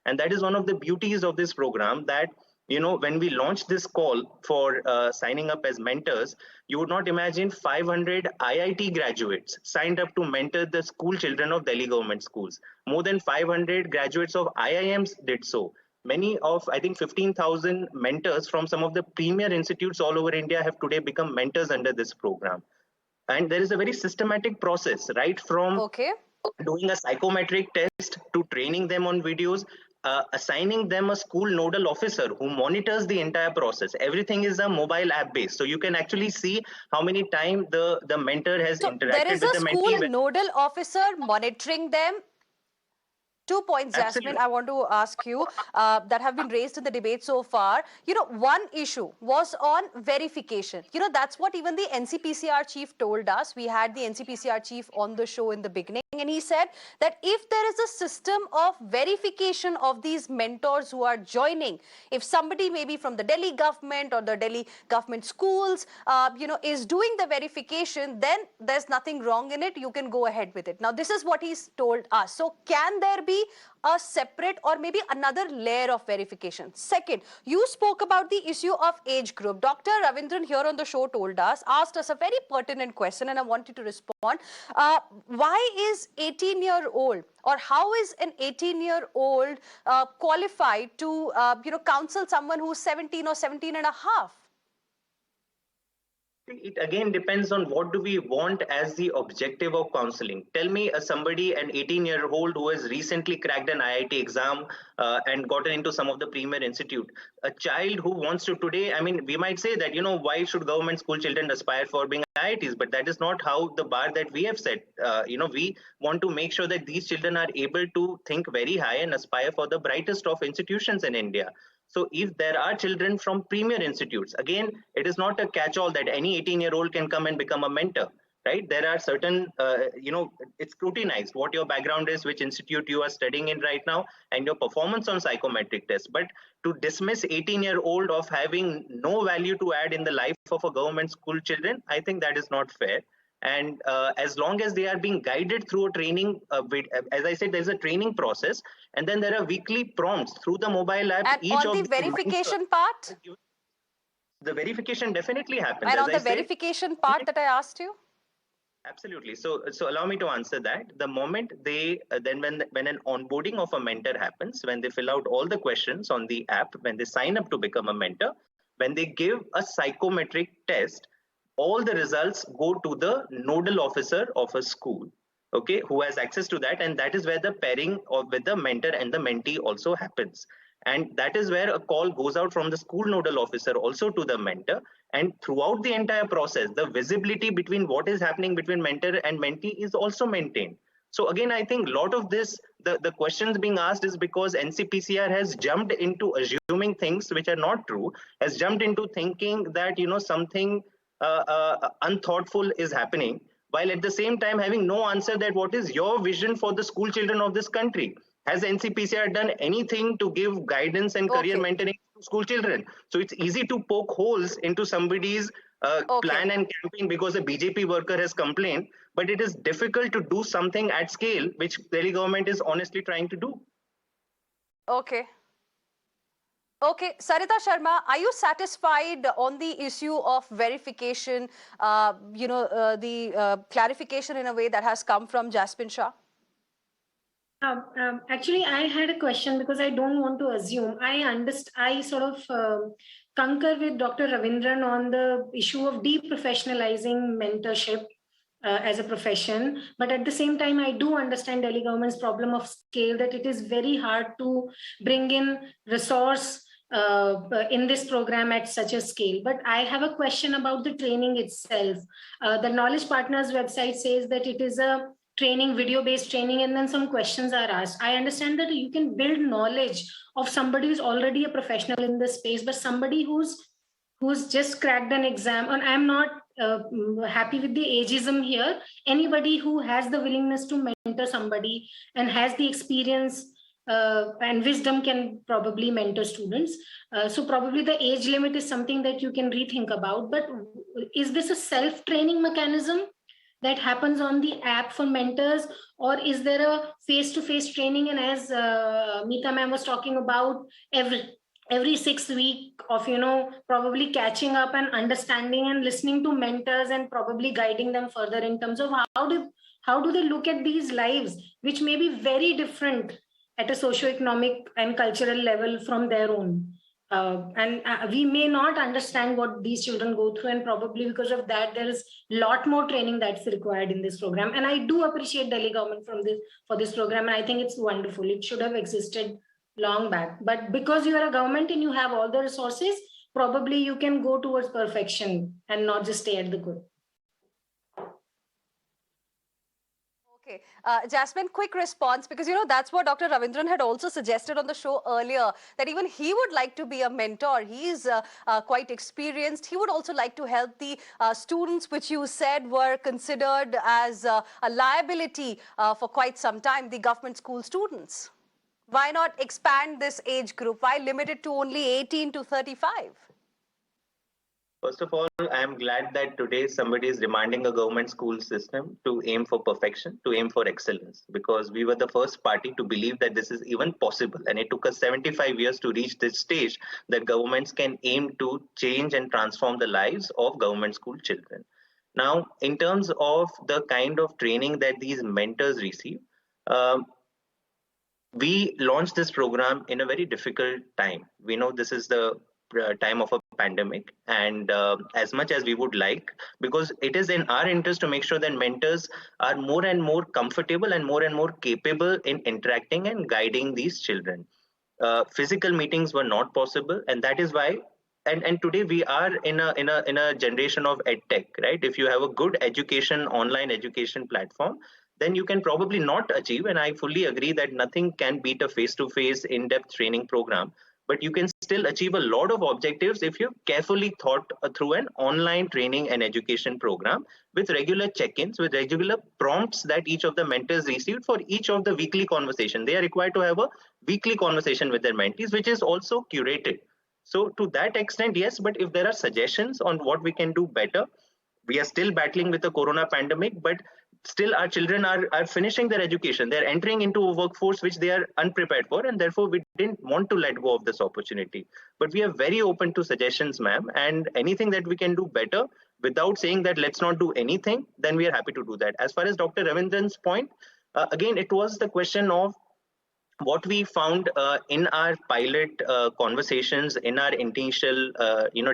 And that is one of the beauties of this program, that when we launched this call for signing up as mentors, you would not imagine 500 IIT graduates signed up to mentor the school children of Delhi government schools. More than 500 graduates of IIMs did so. Many of, I think, 15,000 mentors from some of the premier institutes all over India have today become mentors under this program. And there is a very systematic process, right from doing a psychometric test to training them on videos, assigning them a school nodal officer who monitors the entire process. Everything is a mobile app based. So you can actually see how many times the mentor has interacted with the mentee. There is a school nodal officer monitoring them. 2 points, Jasmine, Absolutely. I want to ask you that have been raised in the debate so far. One issue was on verification. That's what even the NCPCR chief told us. We had the NCPCR chief on the show in the beginning, and he said that if there is a system of verification of these mentors who are joining, if somebody maybe from the Delhi government or the Delhi government schools, is doing the verification, then there's nothing wrong in it. You can go ahead with it. Now, this is what he's told us. So can there be a separate or maybe another layer of verification? Second, you spoke about the issue of age group. Dr. Ravindran here on the show asked us a very pertinent question, and I want you to respond. Why is 18-year-old, or how is an 18-year-old qualified to counsel someone who's 17 or 17 and a half? It again depends on what do we want as the objective of counseling. Tell me somebody, an 18-year-old who has recently cracked an IIT exam and gotten into some of the premier institute. A child who wants to today, I mean, we might say that, why should government school children aspire for being IITs? But that is not how the bar that we have set. We want to make sure that these children are able to think very high and aspire for the brightest of institutions in India. So if there are children from premier institutes, again, it is not a catch-all that any 18-year-old can come and become a mentor, right? There are certain, it's scrutinized what your background is, which institute you are studying in right now, and your performance on psychometric tests. But to dismiss 18-year-old of having no value to add in the life of a government school children, I think that is not fair. And as long as they are being guided through a training, as I said, there's a training process, and then there are weekly prompts through the mobile app. And on the verification part? The verification definitely happens. And on the verification part that I asked you? Absolutely. So allow me to answer that. The moment they, when an onboarding of a mentor happens, when they fill out all the questions on the app, when they sign up to become a mentor, when they give a psychometric test, all the results go to the nodal officer of a school, okay, who has access to that. And that is where the pairing with the mentor and the mentee also happens. And that is where a call goes out from the school nodal officer also to the mentor. And throughout the entire process, the visibility between what is happening between mentor and mentee is also maintained. So again, I think a lot of this, the questions being asked is because NCPCR has jumped into assuming things which are not true, has jumped into thinking that, something unthoughtful is happening, while at the same time having no answer that what is your vision for the school children of this country. Has NCPCR done anything to give guidance and career mentoring to school children? So it's easy to poke holes into somebody's plan and campaign because a BJP worker has complained, but it is difficult to do something at scale, which Delhi government is honestly trying to do. Okay, Sarita Sharma, are you satisfied on the issue of verification, the clarification in a way that has come from Jasmine Shah? Actually, I had a question because I don't want to assume. I sort of concur with Dr. Ravindran on the issue of deprofessionalizing mentorship as a profession. But at the same time, I do understand Delhi government's problem of scale, that it is very hard to bring in resource in this program at such a scale. But I have a question about the training itself. The Knowledge Partners website says that it is a training, video-based training, and then some questions are asked. I understand that you can build knowledge of somebody who's already a professional in this space, but somebody who's just cracked an exam, and I'm not happy with the ageism here. Anybody who has the willingness to mentor somebody and has the experience and wisdom can probably mentor students. So probably the age limit is something that you can rethink about. But is this a self-training mechanism that happens on the app for mentors, or is there a face-to-face training? And as Meeta ma'am was talking about, every 6 weeks of, probably catching up and understanding and listening to mentors and probably guiding them further in terms of how do they look at these lives, which may be very different at a socioeconomic and cultural level from their own. And we may not understand what these children go through, and probably because of that, there is a lot more training that's required in this program. And I do appreciate Delhi government for this program, and I think it's wonderful. It should have existed long back. But because you are a government and you have all the resources, probably you can go towards perfection and not just stay at the good. Okay, Jasmine, quick response, because that's what Dr. Ravindran had also suggested on the show earlier, that even he would like to be a mentor. He's quite experienced. He would also like to help the students, which you said were considered as a liability for quite some time, the government school students. Why not expand this age group? Why limit it to only 18 to 35? First of all, I am glad that today somebody is demanding a government school system to aim for perfection, to aim for excellence, because we were the first party to believe that this is even possible. And it took us 75 years to reach this stage that governments can aim to change and transform the lives of government school children. Now, in terms of the kind of training that these mentors receive, we launched this program in a very difficult time. We know this is the time of a pandemic, and as much as we would like, because it is in our interest to make sure that mentors are more and more comfortable and more capable in interacting and guiding these children. Physical meetings were not possible, and that is why. And today we are in a generation of edtech, right? If you have a good online education platform, then you can probably not achieve. And I fully agree that nothing can beat a face-to-face in-depth training program. But you can still achieve a lot of objectives if you've carefully thought through an online training and education program with regular check-ins, with regular prompts that each of the mentors received for each of the weekly conversation. They are required to have a weekly conversation with their mentees, which is also curated. So to that extent, yes, but if there are suggestions on what we can do better, we are still battling with the corona pandemic, but still our children are finishing their education. They're entering into a workforce which they are unprepared for, and therefore we didn't want to let go of this opportunity. But we are very open to suggestions, ma'am, and anything that we can do better without saying that let's not do anything, then we are happy to do that. As far as Dr. Ravindran's point, again, it was the question of what we found in our pilot conversations in our initial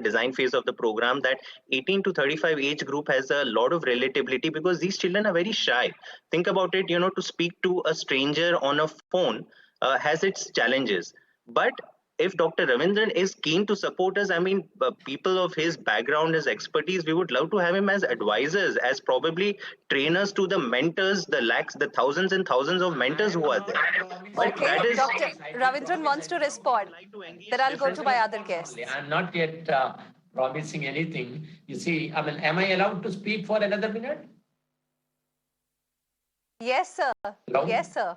design phase of the program, that 18 to 35 age group has a lot of relatability, because these children are very shy. Think about it, to speak to a stranger on a phone has its challenges. But if Dr. Ravindran is keen to support us, I mean, people of his background, his expertise, we would love to have him as advisors, as probably trainers to the mentors, the thousands and thousands of mentors who are there. But Okay, that is, Dr. Ravindran wants to respond. Then I'll go to my other guests. I'm not yet promising anything. You see, I mean, am I allowed to speak for another minute? Yes, sir. Hello? Yes, sir.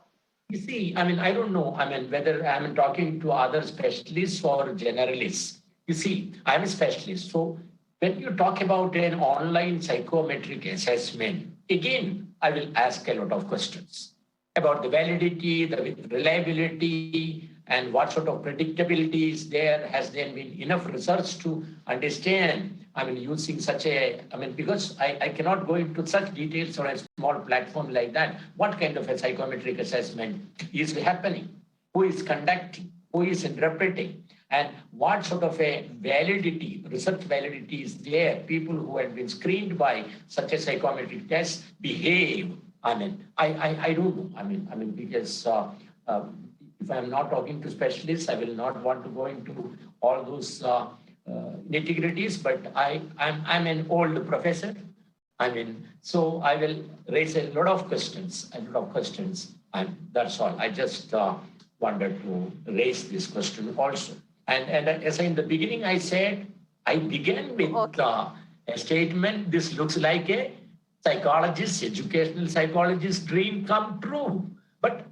You see, I mean, I don't know, I mean, whether I'm talking to other specialists or generalists. You see, I'm a specialist. So when you talk about an online psychometric assessment, again, I will ask a lot of questions about the validity, the reliability, and what sort of predictability is there. Has there been enough research to understand, I mean, using such a, I mean, because I cannot go into such details on a small platform like that. What kind of a psychometric assessment is happening? Who is conducting? Who is interpreting? And what sort of a validity, research validity is there? People who have been screened by such a psychometric test behave. I mean, I don't know. I mean, because if I'm not talking to specialists, I will not want to go into all those nitty-gritties, but I'm an old professor. I mean, so I will raise a lot of questions, and that's all. I just wanted to raise this question also. And as in the beginning I said, I began with a statement, this looks like a psychologist, educational psychologist dream come true. But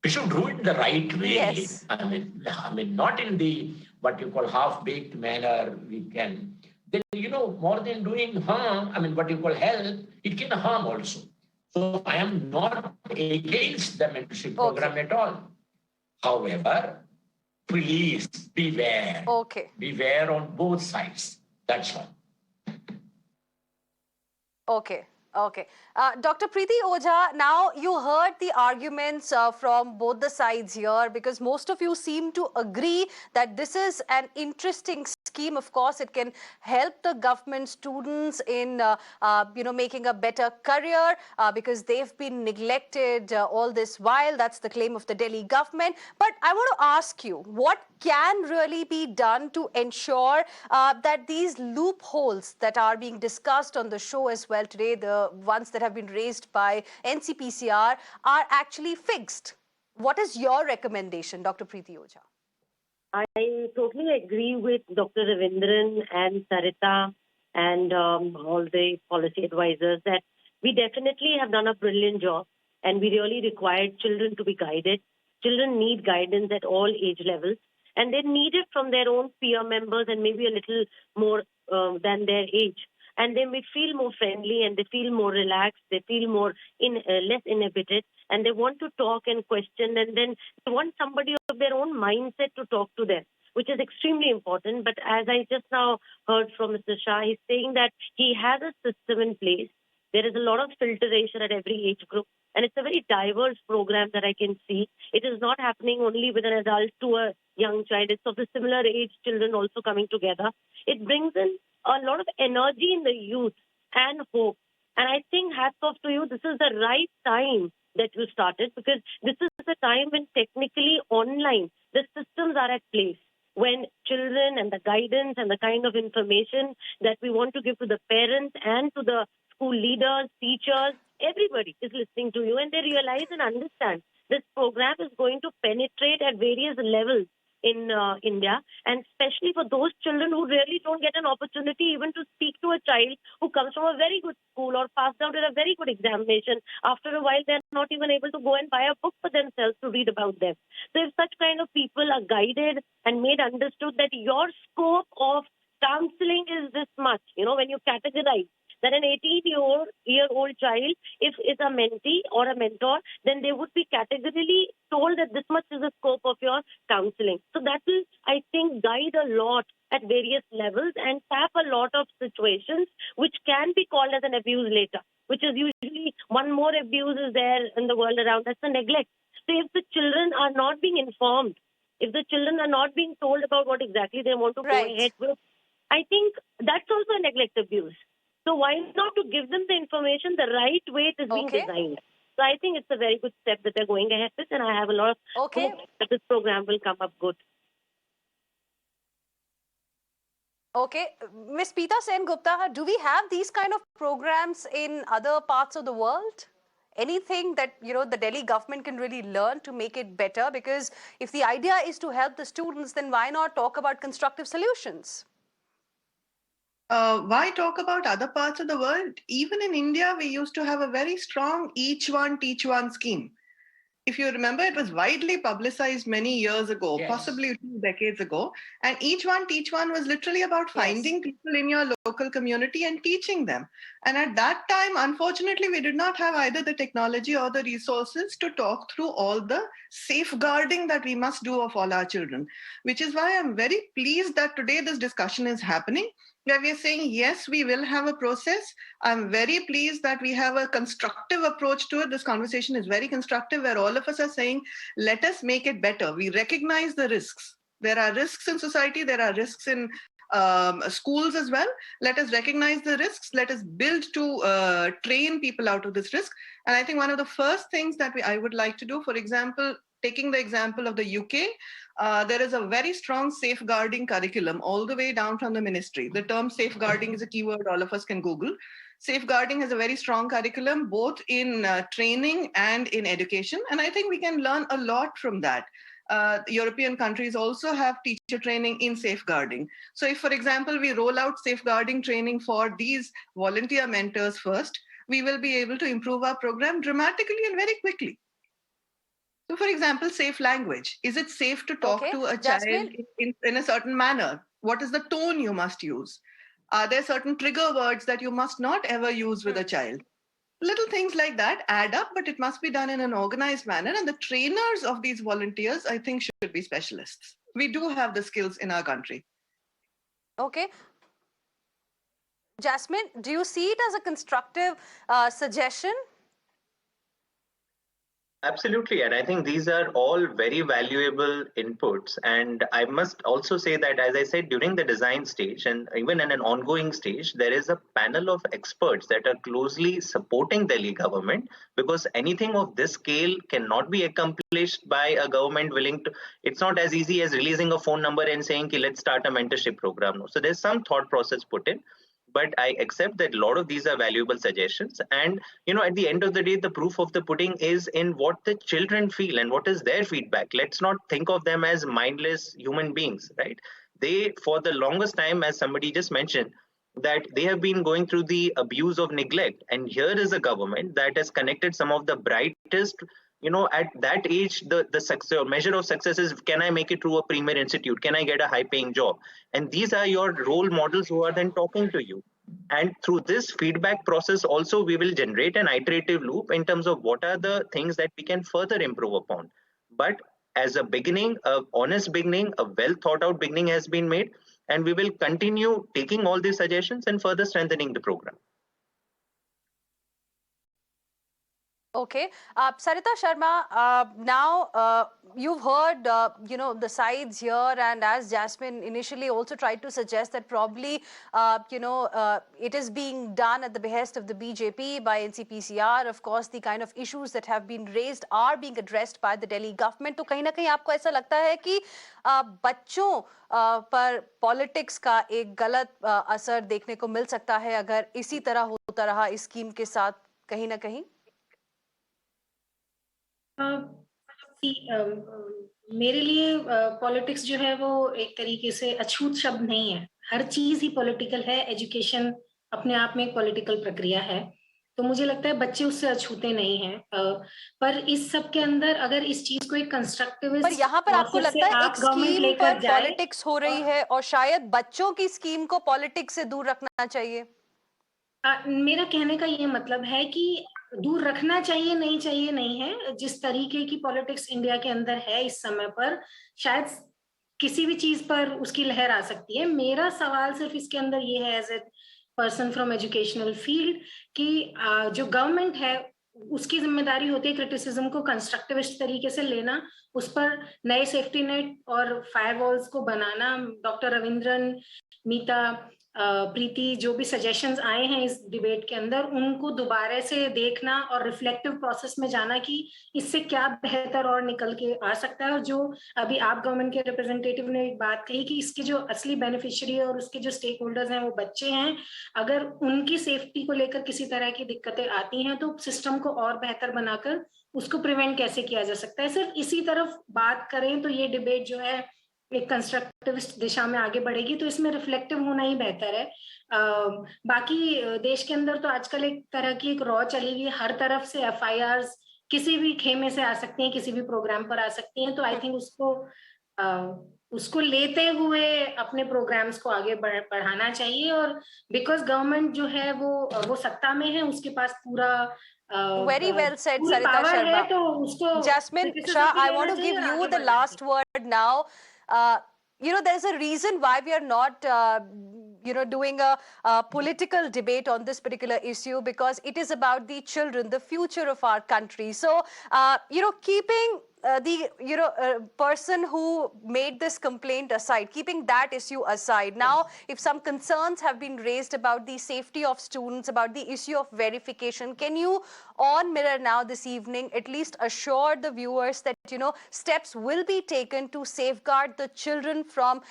we should do it the right way. Yes. I mean, not in the what you call half-baked manner. We can then, more than doing harm. I mean, what you call help, it can harm also. So I am not against the mentorship program at all. However, please beware. Okay. Beware on both sides. That's all. Okay. Dr. Preeti Ojha, now you heard the arguments from both the sides here, because most of you seem to agree that this is an interesting scheme. Of course, it can help the government students in making a better career because they've been neglected all this while. That's the claim of the Delhi government. But I want to ask you, what can really be done to ensure that these loopholes that are being discussed on the show as well today, the ones that have been raised by NCPCR, are actually fixed? What is your recommendation, Dr. Preeti Ojha? I totally agree with Dr. Ravindran and Sarita and all the policy advisors that we definitely have done a brilliant job, and we really required children to be guided. Children need guidance at all age levels, and they need it from their own peer members and maybe a little more than their age. And they may feel more friendly, and they feel more relaxed, they feel more less inhibited, and they want to talk and question, and then they want somebody of their own mindset to talk to them, which is extremely important. But as I just now heard from Mr. Shah, he's saying that he has a system in place. There is a lot of filtration at every age group, and it's a very diverse program that I can see. It is not happening only with an adult to a young child. It's of the similar age children also coming together. It brings in a lot of energy in the youth and hope. And I think hats off to you. This is the right time that you started, because this is the time when technically online the systems are at place, when children and the guidance and the kind of information that we want to give to the parents and to the school leaders, teachers, everybody is listening to you, and they realize and understand this program is going to penetrate at various levels in India, and especially for those children who really don't get an opportunity even to speak to a child who comes from a very good school or passed out in a very good examination. After a while, they're not even able to go and buy a book for themselves to read about them. So if such kind of people are guided and made understood that your scope of counseling is this much, when you categorize that an 18-year-old child, if is a mentee or a mentor, then they would be categorically told that this much is the scope of your counseling. So that will, I think, guide a lot at various levels and tap a lot of situations which can be called as an abuse later, which is usually one more abuse is there in the world around us, the neglect. So if the children are not being informed, if the children are not being told about what exactly they want to go ahead with, I think that's also a neglect abuse. So why not to give them the information the right way it is being designed? So I think it's a very good step that they're going ahead with, and I have a lot of hope that this program will come up good. Okay. Ms. Peeta Sen Gupta, do we have these kind of programs in other parts of the world? Anything that, the Delhi government can really learn to make it better? Because if the idea is to help the students, then why not talk about constructive solutions? Why talk about other parts of the world? Even in India, we used to have a very strong each one, teach one scheme. If you remember, it was widely publicized many years ago, possibly 2 decades ago. And each one, teach one was literally about finding people in your local community and teaching them. And at that time, unfortunately, we did not have either the technology or the resources to talk through all the safeguarding that we must do of all our children, which is why I'm very pleased that today this discussion is happening, where we are saying, yes, we will have a process. I'm very pleased that we have a constructive approach to it. This conversation is very constructive, where all of us are saying, let us make it better. We recognize the risks. There are risks in society. There are risks in schools as well. Let us recognize the risks. Let us build to train people out of this risk. And I think one of the first things that I would like to do, for example, taking the example of the UK, there is a very strong safeguarding curriculum all the way down from the ministry. The term safeguarding is a keyword all of us can Google. Safeguarding has a very strong curriculum, both in training and in education. And I think we can learn a lot from that. European countries also have teacher training in safeguarding. So if, for example, we roll out safeguarding training for these volunteer mentors first, we will be able to improve our program dramatically and very quickly. So, for example, safe language. Is it safe to talk to a child in a certain manner? What is the tone you must use? Are there certain trigger words that you must not ever use with a child? Little things like that add up, but it must be done in an organized manner. And the trainers of these volunteers, I think, should be specialists. We do have the skills in our country. Okay. Jasmine, do you see it as a constructive suggestion? Absolutely. And I think these are all very valuable inputs. And I must also say that, as I said, during the design stage and even in an ongoing stage, there is a panel of experts that are closely supporting Delhi government, because anything of this scale cannot be accomplished by a government willing to. It's not as easy as releasing a phone number and saying, let's start a mentorship program. So there's some thought process put in. But I accept that a lot of these are valuable suggestions. And, at the end of the day, the proof of the pudding is in what the children feel and what is their feedback. Let's not think of them as mindless human beings, right? They, for the longest time, as somebody just mentioned, that they have been going through the abuse of neglect. And here is a government that has connected some of the brightest, at that age, the success measure of success is, can I make it through a premier institute? Can I get a high paying job? And these are your role models who are then talking to you. And through this feedback process also, we will generate an iterative loop in terms of what are the things that we can further improve upon. But as a beginning, a honest beginning, a well thought out beginning has been made. And we will continue taking all these suggestions and further strengthening the program. Okay. Sarita Sharma, now you've heard, the sides here, and as Jasmine initially also tried to suggest that probably, it is being done at the behest of the BJP by NCPCR. Of course, the kind of issues that have been raised are being addressed by the Delhi government. तो कहीं ना कहीं आपको ऐसा लगता है कि बच्चों पर पॉलिटिक्स का एक गलत असर देखने को मिल सकता है अगर इसी तरह होता रहा इस स्कीम के साथ कहीं ना कहीं? मेरे लिए पॉलिटिक्स जो है वो एक तरीके से अछूत शब्द नहीं है। हर चीज ही पॉलिटिकल है। एजुकेशन अपने आप में एक पॉलिटिकल प्रक्रिया है, तो मुझे लगता है बच्चे उससे अछूते नहीं हैं। पर इस सब के अंदर अगर इस चीज को एक कंस्ट्रक्टिविस्ट, पर यहाँ पर आपको लगता है एक स्कीम पर पॉलिटिक्स हो रही है और शायद बच्चों की स्कीम को पॉलिटिक्स से दूर रखना चाहिए? मेरा कहने का ये मतलब है कि दूर रखना चाहिए नहीं है। जिस तरीके की पॉलिटिक्स इंडिया के अंदर है इस समय पर, शायद किसी भी चीज पर उसकी लहर आ सकती है। मेरा सवाल सिर्फ इसके अंदर ये है, as a person from educational field, कि जो गवर्नमेंट है उसकी जिम्मेदारी होती है क्रिटिसिज्म को कंस्ट्रक्टिविस्ट तरीके से लेना, उस पर नए सेफ्टी नेट और फायरवॉल्स को बनाना। डॉक्टर रविंद्रन, मीता, प्रीति, जो भी सजेशंस आए हैं इस डिबेट के अंदर, उनको दोबारा से देखना और रिफ्लेक्टिव प्रोसेस में जाना कि इससे क्या बेहतर और निकल के आ सकता है। और जो अभी आप गवर्नमेंट के रिप्रेजेंटेटिव ने एक बात कही कि इसके जो असली बेनिफिशियरी है और उसके जो स्टेक होल्डर्स हैं वो बच्चे हैं, अगर उनकी सेफ्टी को लेकर किसी तरह की दिक्कतें आती हैं तो सिस्टम को और बेहतर बनाकर उसको प्रिवेंट कैसे किया जा सकता है। सिर्फ इसी तरफ बात करें तो ये डिबेट जो है एक कंस्ट्रक्टिविस्ट दिशा में आगे बढ़ेगी, तो इसमें रिफ्लेक्टिव होना ही बेहतर है। बाकी देश के अंदर तो आजकल एक तरह की एक रॉ चली हुई है, हर तरफ से FIRs किसी भी खेमे से आ सकती हैं, किसी भी प्रोग्राम पर आ सकती हैं। तो आई थिंक उसको लेते हुए अपने प्रोग्राम्स को आगे बढ़ाना चाहिए। और बिकॉज गवर्नमेंट जो है वो सत्ता में है, उसके पास पूरा very well said, Sarita Sharma. तो Jasmine Shah, I want to give you the last word now. There's a reason why we are not, doing a political debate on this particular issue, because it is about the children, the future of our country. So, keeping the person who made this complaint aside, keeping that issue aside, now if some concerns have been raised about the safety of students, about the issue of verification, can you on Mirror Now this evening at least assure the viewers that steps will be taken to safeguard the children from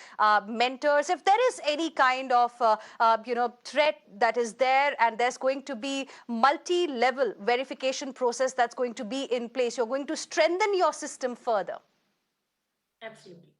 mentors? If there is any kind of threat that is there, and there's going to be multi-level verification process that's going to be in place, you're going to strengthen your system further. Absolutely.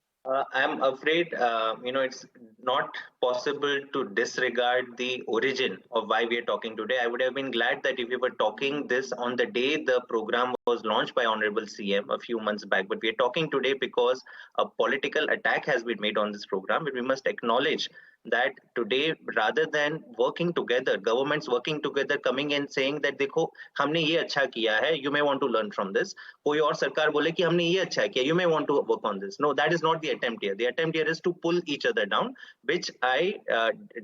I'm afraid, it's not possible to disregard the origin of why we are talking today. I would have been glad that if we were talking this on the day the program was launched by Honorable CM a few months back, but we are talking today because a political attack has been made on this program. But we must acknowledge that today, rather than working together, governments working together, coming in saying that देखो हमने ये अच्छा किया है, you may want to learn from this. कोई और सरकार बोले कि हमने ये अच्छा किया, you may want to work on this. No, that is not the attempt here. The attempt here is to pull each other down, which I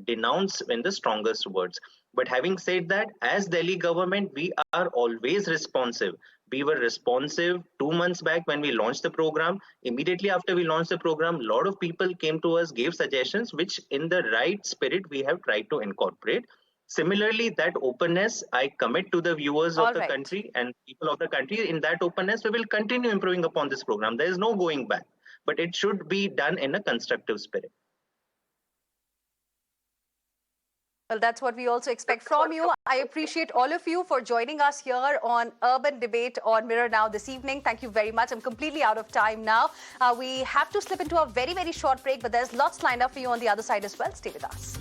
denounce in the strongest words. But having said that, as Delhi government, we are always responsive. We were responsive 2 months back when we launched the program. Immediately after we launched the program, a lot of people came to us, gave suggestions, which in the right spirit we have tried to incorporate. Similarly, that openness, I commit to the viewers of the country and people of the country. In that openness, we will continue improving upon this program. There is no going back, but it should be done in a constructive spirit. Well, that's what we also expect from you. I appreciate all of you for joining us here on Urban Debate on Mirror Now this evening. Thank you very much. I'm completely out of time now. We have to slip into a very, very short break, but there's lots lined up for you on the other side as well. Stay with us.